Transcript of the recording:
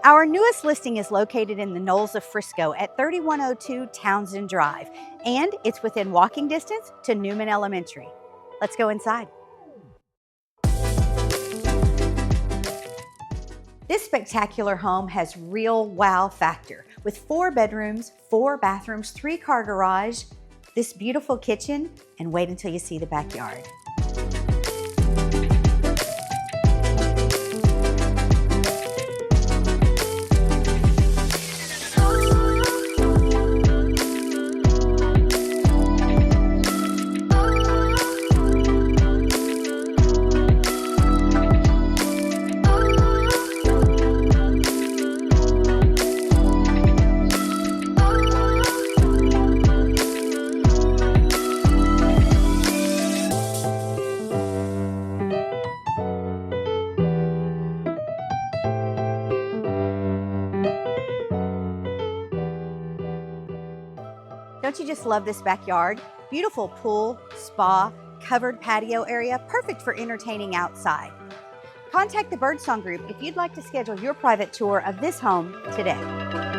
Our newest listing is located in the Knolls of Frisco at 3102 Townsend Drive, and it's within walking distance to Newman Elementary. Let's go inside. This spectacular home has real wow factor with 4 bedrooms, 4 bathrooms, 3-car garage, this beautiful kitchen, and wait until you see the backyard. Don't you just love this backyard? Beautiful pool, spa, covered patio area, perfect for entertaining outside. Contact the Birdsong Group if you'd like to schedule your private tour of this home today.